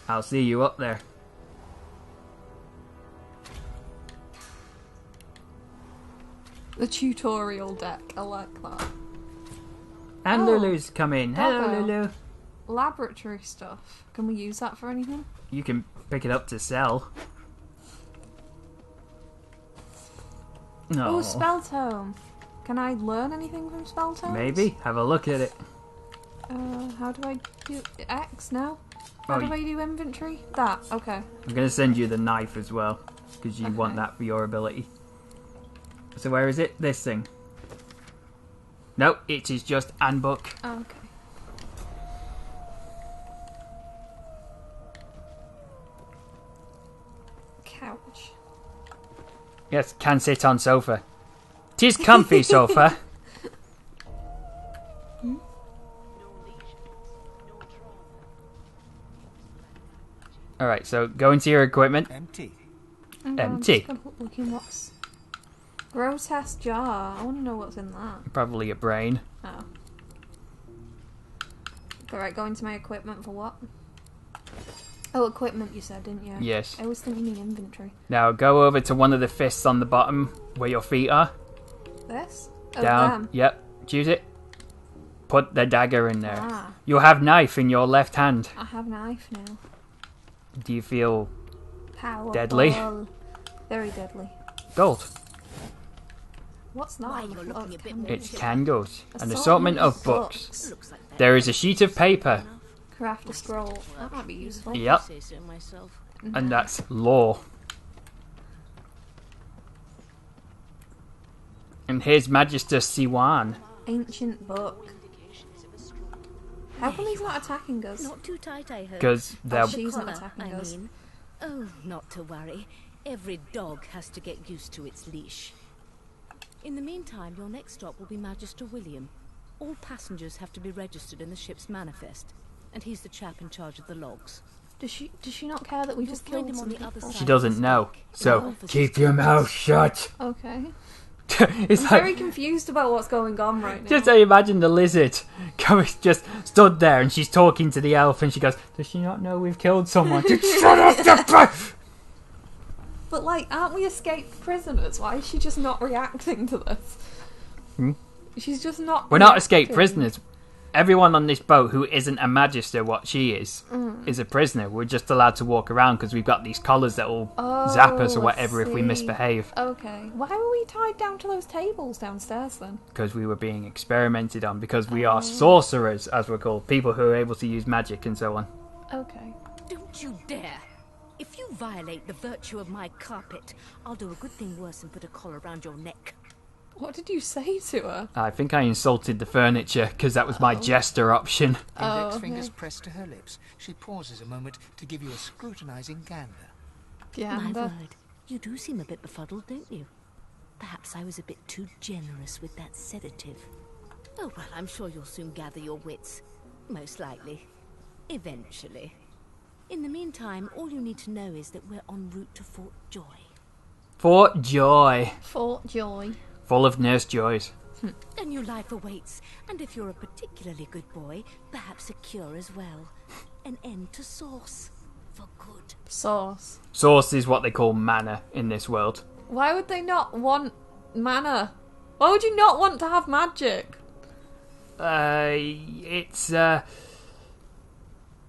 I'll see you up there. The tutorial deck, I like that. And Lulu's come in. Hello, Lulu. Laboratory stuff. Can we use that for anything? You can pick it up to sell. No. Oh, spell tome. Can I learn anything from spell tomes? Maybe. Have a look at it. How do I do X now? How do I do inventory? That, okay. I'm going to send you the knife as well, because you want that for your ability. So where is it? This thing. No, it is just handbook. Oh, okay. Couch. Yes, can sit on sofa. 'Tis comfy sofa. Alright, so go into your equipment. Empty. Empty. I'm just looking what's... Grotesque jar. I want to know what's in that. Probably a brain. Oh. Alright, go into my equipment for what? Oh, equipment you said, didn't you? Yes. I always think you mean inventory. Now go over to one of the fists on the bottom where your feet are. This? Oh, Down. them. Yep. Choose it. Put the dagger in there. Ah. You'll have knife in your left hand. I have knife now. Do you feel Powerful. deadly? Very deadly. Gold. What's that? Why, you're looking a bit more It's candles. An Assortment assortment of of books. Looks like that. There is a sheet of paper. Craft a scroll. That might be useful. Yep. Say so myself. And that's law. And here's Magister Siwan. Ancient book. How come he's not attacking us? Not too tight, I heard. Because they're... She's not Collar, attacking I us. mean. Oh, not to worry. Every dog has to get used to its leash. In the meantime, your next stop will be Magister William. All passengers have to be registered in the ship's manifest, and he's the chap in charge of the logs. Does she not care that we just You'll find killed him some on the other people? side. She doesn't know. So, Officers keep your mouth shut. Okay. It's I'm like... very confused about what's going on right now. Just imagine the lizard just stood there and she's talking to the elf and she goes, does she not know we've killed someone? Shut up! But like, aren't we escaped prisoners? Why is she just not reacting to this? She's just not We're not reacting. escaped prisoners. Everyone on this boat who isn't a magister, what she is a prisoner. We're just allowed to walk around because we've got these collars that will zap us or I whatever if we see. misbehave. Okay. Why were we tied down to those tables downstairs then? Because we were being experimented on. Because we are sorcerers, as we're called. People who are able to use magic and so on. Okay. Don't you dare! If you violate the virtue of my carpet, I'll do a good thing worse and put a collar around your neck. What did you say to her? I think I insulted the furniture because that was my jester option. Index okay. fingers pressed to her lips. She pauses a moment to give you a scrutinizing gander. Yeah. My word, you do seem a bit befuddled, don't you? Perhaps I was a bit too generous with that sedative. Oh well, I'm sure you'll soon gather your wits. Most likely. Eventually. In the meantime, all you need to know is that we're en route to Fort Joy. Fort Joy. Fort Joy. Full of nurse joys. A new life awaits, and if you're a particularly good boy, perhaps a cure as well. An end to sauce. For good. Sauce. Sauce is what they call mana in this world. Why would they not want mana? Why would you not want to have magic? It's well,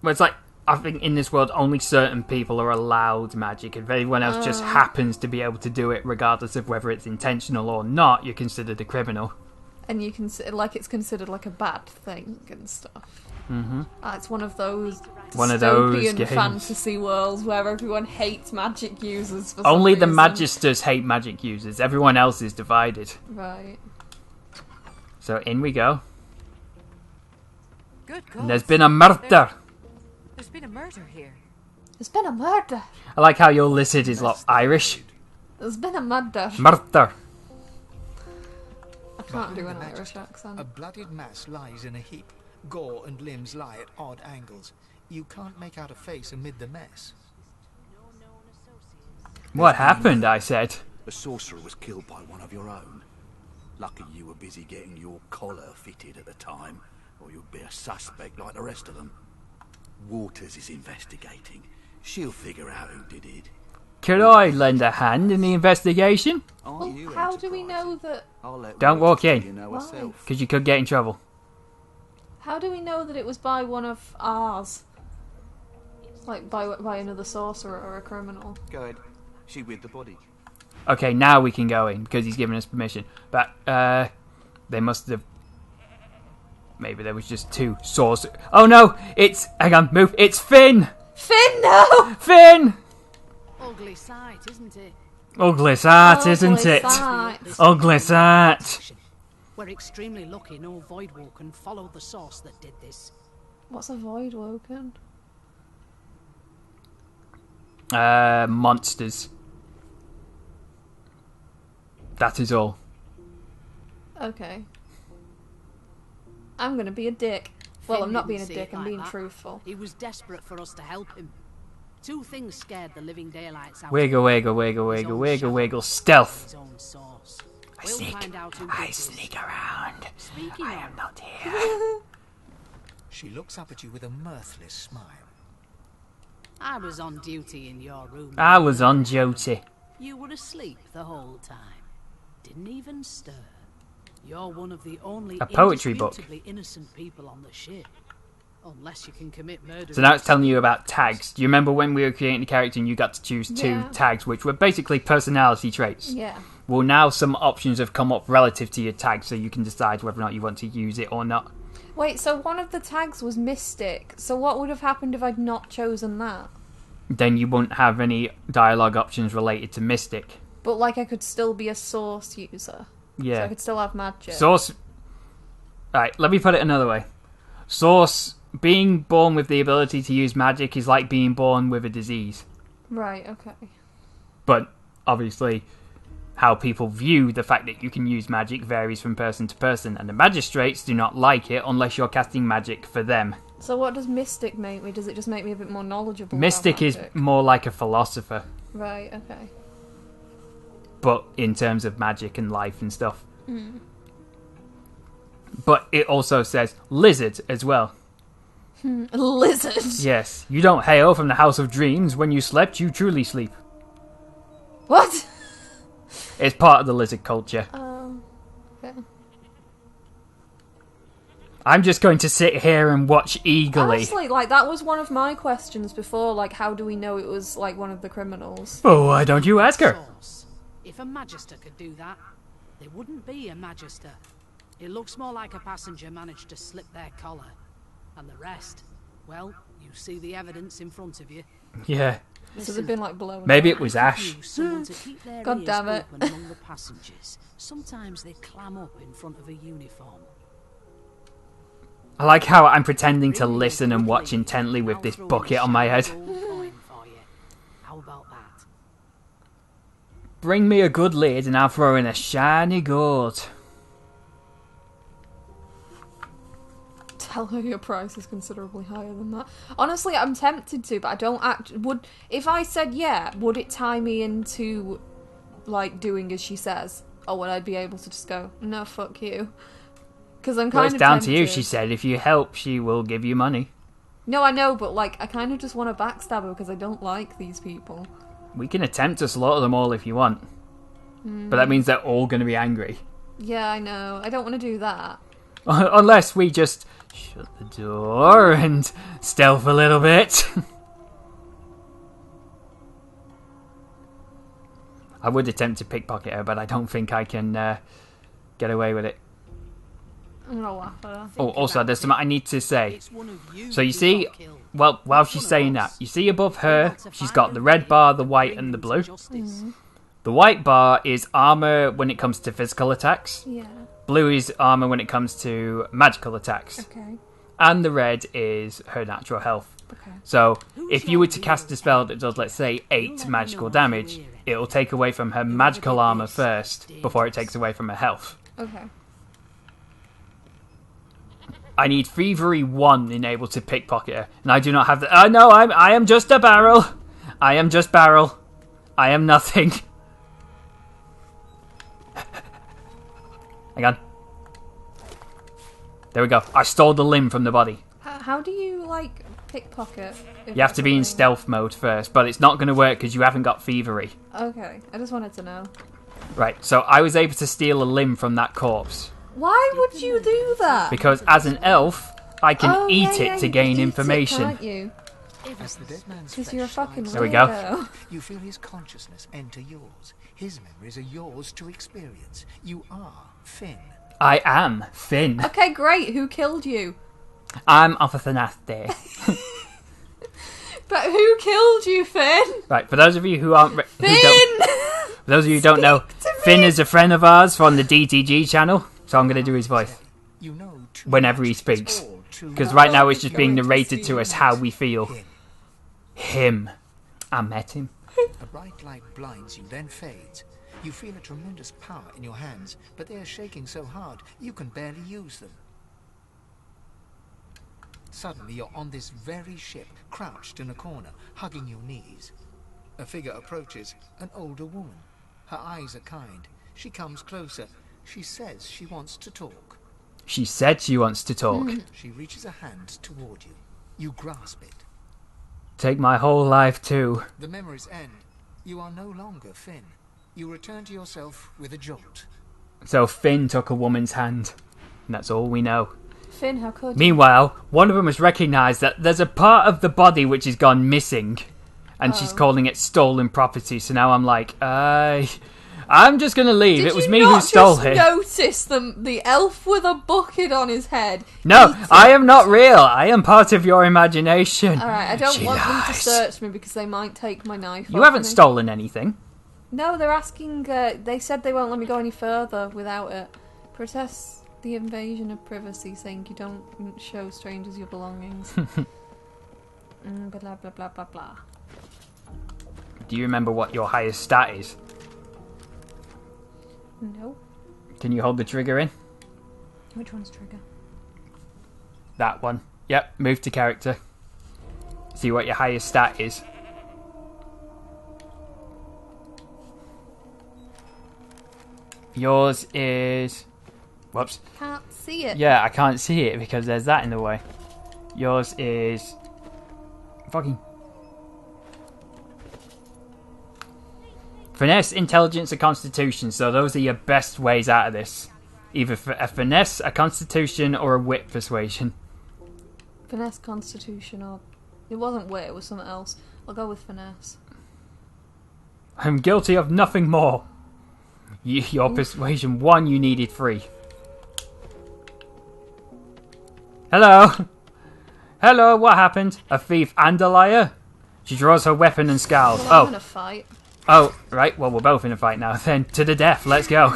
it's like, I think in this world only certain people are allowed magic. If anyone else just happens to be able to do it, regardless of whether it's intentional or not, you're considered a criminal. And you consider like it's considered like a bad thing and stuff. Mm-hmm. It's one of those dystopian games. fantasy worlds where everyone hates magic users. For Only some the reason. magisters hate magic users. Everyone else is divided. Right. So in we go. Good God. And there's been a murder. There's been a murder here. There's been a murder. I like how your lizard is like Irish. There's been a murder. Murder. I can't do an The Irish magister, accent. A bloodied mass lies in a heap. Gore and limbs lie at odd angles. You can't make out a face amid the mess. What happened, I said. The sorcerer was killed by one of your own. Lucky you were busy getting your collar fitted at the time, or you'd be a suspect like the rest of them. Waters is investigating. She'll figure out who did it. Could I lend a hand in the investigation? Aren't you How do we know enterprising? that? I'll let Don't Waters walk in. tell you know Why? herself. Because you could get in trouble. How do we know that it was by one of ours? Like by another sorcerer or a criminal? Go ahead. She with the body. Okay, now we can go in because he's given us permission. But they must have. Maybe there was just two sorcerers. Oh no! It's hang on, move. It's Finn. Finn, no! Finn. Ugly sight, isn't it? Ugly sight, isn't Ugly it? sight. Ugly sight. We're extremely lucky no Voidwoken followed the source that did this. What's a Voidwoken? Monsters. That is all. Okay. I'm gonna be a dick. Well, Finn I'm not didn't being a see dick, it I'm like being that. truthful. He was desperate for us to help him. Two things scared the living daylights out Wiggle, of him. wiggle, wiggle, His wiggle, own wiggle, shadow, wiggle. Stealth. his own source. I We'll sneak. find out who I did this. sneak around. Speaking I of, am not here. She looks up at you with a mirthless smile. I was on duty in your room. I was on duty. You were asleep the whole time. Didn't even stir. You're one of the only A poetry book. indisputably innocent people on the ship. Unless you can commit murder. So now it's telling you about tags. Do you remember when we were creating the character and you got to choose two Yeah. tags, which were basically personality traits? Yeah. Well, now some options have come up relative to your tag, so you can decide whether or not you want to use it or not. Wait, so one of the tags was Mystic. So what would have happened if I'd not chosen that? Then you wouldn't have any dialogue options related to Mystic. But like I could still be a Source user. So I Yeah. could still have magic. Source. Alright, let me put it another way. Source, being born with the ability to use magic is like being born with a disease. Right, okay. But obviously, how people view the fact that you can use magic varies from person to person, and the magistrates do not like it unless you're casting magic for them. So what does Mystic make me? Does it just make me a bit more knowledgeable Mystic about is magic? more like a philosopher, Right, okay. but in terms of magic and life and stuff. But it also says lizard as well. A lizard! Yes, you don't hail from the house of dreams. When you slept, you truly sleep. What? It's part of the lizard culture. Okay. I'm just going to sit here and watch eagerly. Honestly, like, that was one of my questions before, like, how do we know it was, like, one of the criminals? Oh, why don't you ask her? Source. If a Magister could do that, they wouldn't be a Magister. It looks more like a passenger managed to slip their collar. And the rest, well, you see the evidence in front of you. Yeah. So they've been, like, blown Maybe up. it was Ash. Use someone to keep their God ears damn it. open among the passengers. Sometimes they clam up in front of a uniform. I like how I'm pretending to listen and watch intently with this bucket on my head. How about that? Bring me a good lid and I'll throw in a shiny gourd. Tell her your price is considerably higher than that. Honestly, I'm tempted to, but I don't would, if I said yeah, would it tie me into, like, doing as she says? Or would I be able to just go, no, fuck you? Because I'm kind Well, of it's down tempted. to you, she said. If you help, she will give you money. No, I know, but, like, I kind of just want to backstab her because I don't like these people. We can attempt to slaughter them all if you want. But that means they're all going to be angry. Yeah, I know. I don't want to do that. Unless we just shut the door and stealth a little bit. I would attempt to pickpocket her, but I don't think I can get away with it. I'm gonna laugh at her. Oh, also, there's something I need to say. It's one of you So you who see, got killed. well, while she's saying that, you see above her, she's got the red bar, the white, and the blue. The white bar is armor when it comes to physical attacks. Yeah. Blue is armor when it comes to magical attacks. Okay. And the red is her natural health. Okay. So, if you were to cast a spell that does, let's say, 8 magical damage, it'll take away from her magical armor first, before it takes away from her health. Okay. I need thievery 1 in able to pickpocket her, and I do not have the. Oh no, I am just a barrel. I am just barrel. I am nothing. Hang on. There we go. I stole the limb from the body. How do you, like, pickpocket? You have to be in stealth mode first, but it's not going to work because you haven't got thievery. Okay, I just wanted to know. Right, so I was able to steal a limb from that corpse. Why would you do that? Because as an elf, I can eat yeah, it to you gain can eat information. it, can't you? As the dead man's Because flesh you're a fucking slides There we weirdo. go. you feel his consciousness enter yours. His memories are yours to experience. You are Finn. I am Finn. Okay, great. Who killed you? I'm Officer Nasty. But who killed you, Finn? Right, for those of you who aren't... Finn! For those of you who don't know, Finn is a friend of ours from the DTG channel, so I'm going to do his voice You know too whenever he much. speaks. It's all too Because much. right now it's just You're being going to narrated see to us it. how we feel. Him. Him. I met him. A bright light blinds you, then fades. You feel a tremendous power in your hands, but they are shaking so hard you can barely use them. Suddenly you're on this very ship, crouched in a corner, hugging your knees. A figure approaches, an older woman. Her eyes are kind. She comes closer. She says she wants to talk. She said she wants to talk. She reaches a hand toward you. You grasp it. Take my whole life too. The memories end. You are no longer Finn. You return to yourself with a jolt. So Finn took a woman's hand. And that's all we know. Finn, how could you? Meanwhile, one of them has recognised that there's a part of the body which has gone missing. And she's calling it stolen property. So now I'm like, I'm just going to leave. Did it was you me not who stole just it. notice the elf with a bucket on his head? No, Eat I it. am not real. I am part of your imagination. Alright, I don't She want them to lies. search me because they might take my knife. You off haven't me. stolen anything. No, they're asking. They said they won't let me go any further without it. Protests the invasion of privacy, saying you don't show strangers your belongings. Blah blah blah blah blah. Do you remember what your highest stat is? No. Can you hold the trigger in? Which one's trigger? That one. Yep, move to character. See what your highest stat is. Yours is... Whoops. Can't see it. Yeah, I can't see it because there's that in the way. Yours is... Fucking... Finesse, intelligence, or constitution. So those are your best ways out of this. Either a finesse, a constitution, or a wit persuasion. Finesse, constitution, or it wasn't wit. It was something else. I'll go with finesse. I'm guilty of nothing more. Your persuasion 1, you needed 3. Hello? Hello, what happened? A thief and a liar? She draws her weapon and scowls. Well, I'm in a fight. Oh, right, well, we're both in a fight now. Then, to the death, let's go.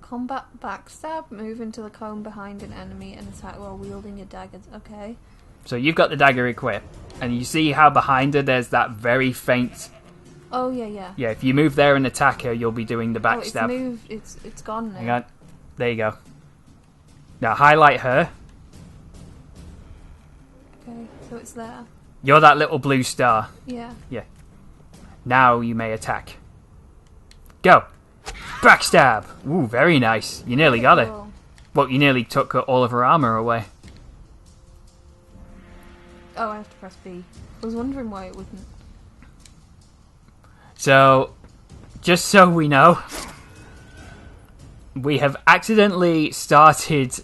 Combat backstab. Move into the cone behind an enemy and attack while wielding your daggers. Okay. So you've got the dagger equipped, and you see how behind her there's that very faint... Oh, yeah, yeah. Yeah, if you move there and attack her, you'll be doing the Oh, it's backstab. moved. It's gone now. Hang on. There you go. Now, highlight her. Okay, so it's there. You're that little blue star. Yeah. Now you may attack. Go! Backstab! Ooh, very nice. You nearly got it. Cool. Well, you nearly took all of her armour away. Oh, I have to press B. I was wondering why it wouldn't. So, just so we know, we have accidentally started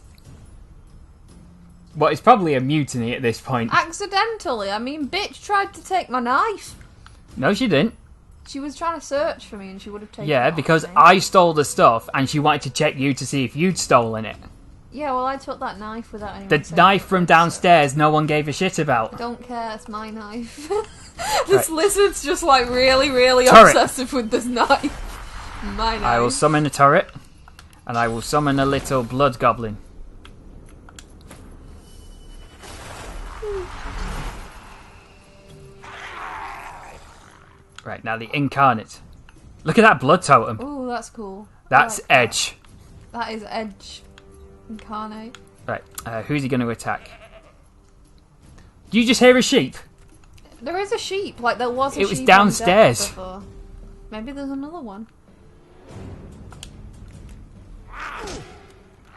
what is probably a mutiny at this point. Accidentally? I mean, bitch tried to take my knife. No, she didn't. She was trying to search for me and she would have taken Yeah, it off because me. I stole the stuff and she wanted to check you to see if you'd stolen it. Yeah, well, I took that knife without anyone The saying knife it, from so- downstairs no one gave a shit about. Don't care, it's my knife. This Right. lizard's just like really, really Turret. obsessive with this knife. My knife. I will summon a turret, and I will summon a little blood goblin. Right, now the incarnate. Look at that blood totem. Ooh, that's cool. That's I like that. Edge. That is Edge incarnate. Right, who's he going to attack? Do you just hear a sheep? There is a sheep. Like, there was a It sheep was on deck downstairs. before. Maybe there's another one.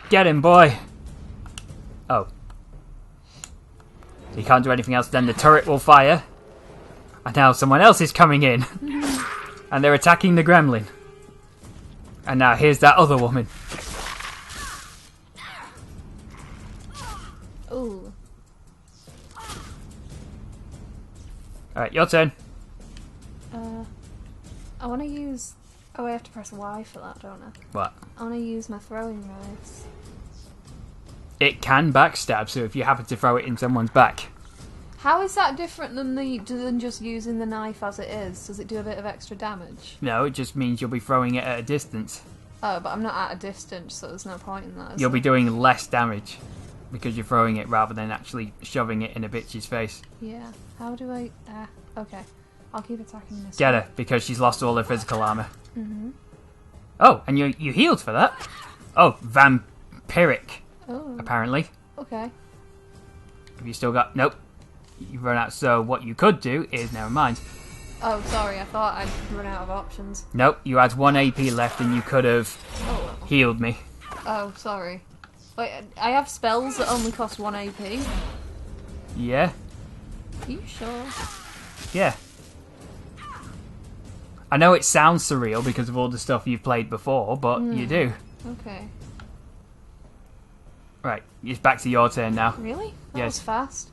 Get him, boy. Oh. So you can't do anything else, then the turret will fire. And now someone else is coming in. And they're attacking the gremlin. And now here's that other woman. Ooh. Alright, your turn. I want to use... Oh, I have to press Y for that, don't I? What? I want to use my throwing knives. It can backstab, so if you happen to throw it in someone's back. How is that different than just using the knife as it is? Does it do a bit of extra damage? No, it just means you'll be throwing it at a distance. Oh, but I'm not at a distance, so there's no point in that. You'll be doing less damage because you're throwing it rather than actually shoving it in a bitch's face. Yeah. How do I... okay. I'll keep attacking this Get one. her, because she's lost all her physical armor. Mm-hmm. Oh, and you healed for that? Oh, vampiric, Oh. apparently. Okay. Have you still got... Nope. You've run out, so what you could do is... Never mind. Oh, sorry. I thought I'd run out of options. Nope, you had 1 AP left and you could have Oh. healed me. Oh, sorry. Wait, I have spells that only cost 1 AP. Yeah? Are you sure? Yeah. I know it sounds surreal because of all the stuff you've played before, but you do. Okay. Right, it's back to your turn now. Really? That Yes. was fast.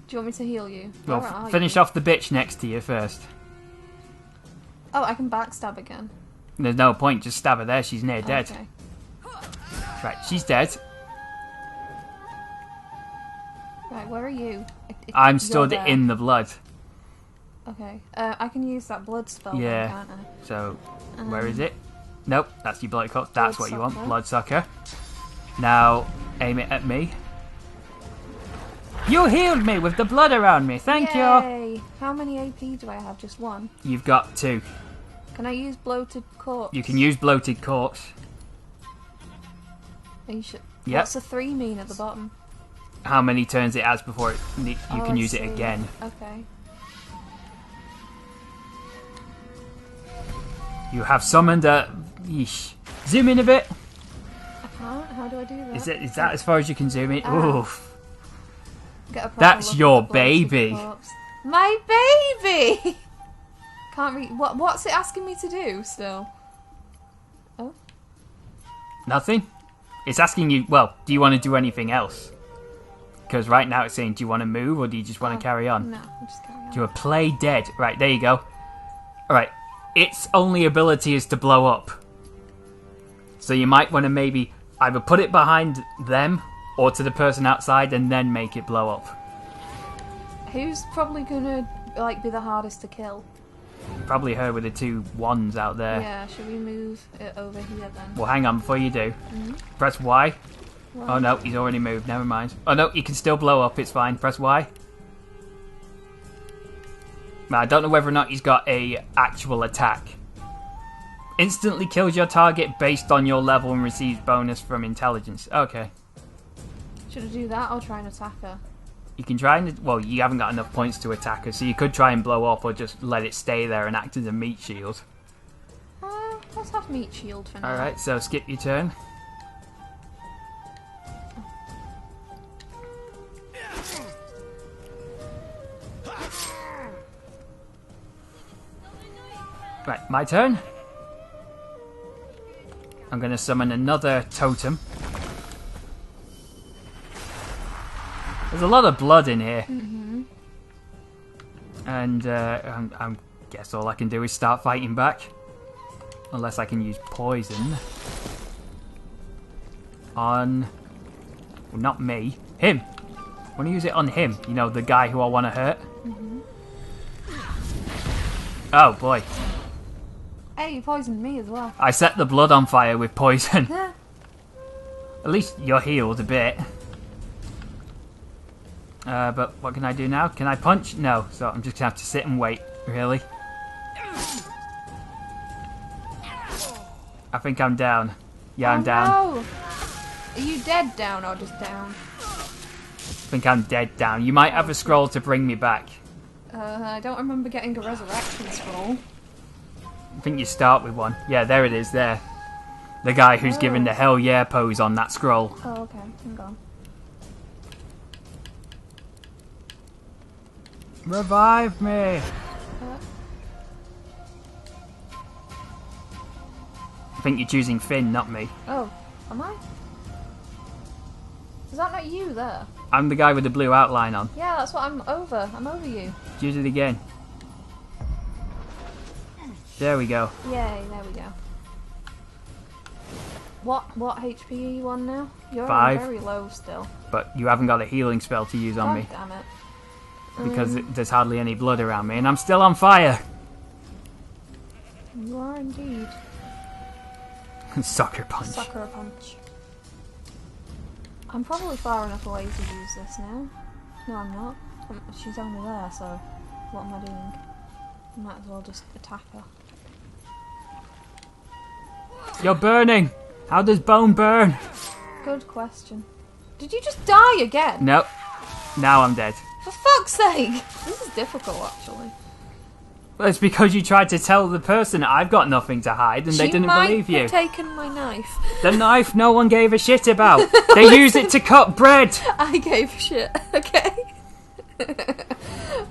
Do you want me to heal you? Well, Where are finish you? off the bitch next to you first. Oh, I can backstab again. There's no point, just stab her there, she's near dead. Okay. Right, she's dead. Right, where are you? I'm You're stood there. in the blood. Okay. I can use that blood spell then, Yeah. can't I? So, where is it? Nope, that's your blood cut. That's what you want, Bloodsucker. bloodsucker. Now, aim it at me. You healed me with the blood around me, thank you! Yay! How many AP do I have? Just 1? You've got 2. Can I use bloated corpse? You can use bloated corpse. Are you sure? Yep. What's the 3 mean at the bottom? How many turns it has before you Oh, can I use it see. again. Okay. You have summoned a... Yeesh. Zoom in a bit. I can't? How do I do that? Is that as far as you can zoom in? Ah. Oof. Get a proper That's look at your the bloated baby. corpse. My baby! Can't read. What's it asking me to do still? Oh. Nothing? It's asking you, well, do you want to do anything else? Because right now it's saying, do you want to move or do you just want to carry on? No, I'll just carry on. Do you want to play dead? Right, there you go. Alright, its only ability is to blow up. So you might want to maybe either put it behind them or to the person outside and then make it blow up. Who's probably gonna be the hardest to kill? Probably her with the 2 wands out there. Yeah, should we move it over here then? Well, hang on before you do. Mm-hmm. Press Y. Well, Oh no, he's already moved. Never mind. Oh no, you can still blow up. It's fine. Press Y. Now, I don't know whether or not he's got a actual attack. Instantly kills your target based on your level and receives bonus from intelligence. Okay. should I do that or try and attack her? You can try and... Well, you haven't got enough points to attack her, so you could try and blow up or just let it stay there and act as a meat shield. Let's have meat shield for now. Alright, so skip your turn. Right, my turn. I'm going to summon another totem. There's a lot of blood in here. Mm-hmm. And I guess all I can do is start fighting back. Unless I can use poison. On... Well, not me. Him! I want to use it on him. You know, the guy who I want to hurt. Mm-hmm. Oh, boy. Hey, you poisoned me as well. I set the blood on fire with poison. At least you're healed a bit. But what can I do now? Can I punch? No, so I'm just going to have to sit and wait, really. I think I'm down. Yeah, I'm down. No. Are you dead down or just down? I think I'm dead down. You might have a scroll to bring me back. I don't remember getting a resurrection scroll. I think you start with one. Yeah, there it is, there. The guy who's giving the hell yeah pose on that scroll. Oh, okay. Hang on. Revive me! I think you're choosing Finn, not me. Oh, am I? Is that not you there? I'm the guy with the blue outline on. Yeah, that's what I'm over. I'm over you. Use it again. There we go. Yay, there we go. What HP are you on now? You're 5. very low still. But you haven't got a healing spell to use on God me. damn it. Because there's hardly any blood around me, and I'm still on fire! You are indeed. Sucker punch. Sucker punch. I'm probably far enough away to use this now. No, I'm not. She's only there, so what am I doing? I might as well just attack her. You're burning! How does bone burn? Good question. Did you just die again? Nope. Now I'm dead. For fuck's sake! This is difficult, actually. Well, it's because you tried to tell the person I've got nothing to hide and they didn't believe you. She might have taken my knife. The knife no one gave a shit about. They use it to cut bread. I gave shit, okay?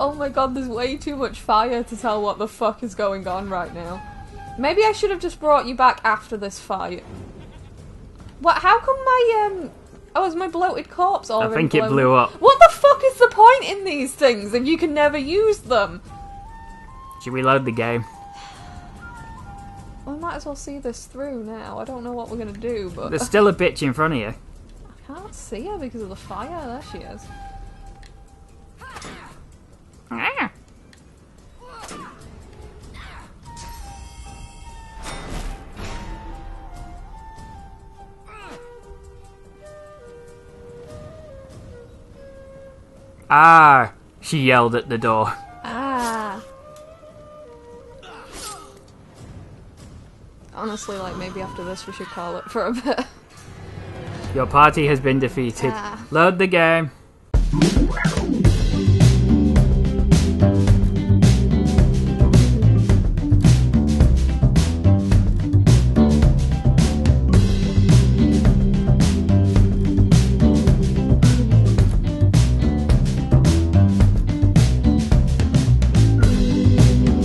Oh my god, there's way too much fire to tell what the fuck is going on right now. Maybe I should have just brought you back after this fight. What? How come my, oh, is my bloated corpse already I think it blew up. What the fuck is the point in these things if you can never use them? Should we load the game? We might as well see this through now. I don't know what we're gonna do, but... There's still a bitch in front of you. I can't see her because of the fire. There she is. Ah! She yelled at the door. Ah. Honestly, like, maybe after this we should call it for a bit. Your party has been defeated. Ah. Load the game.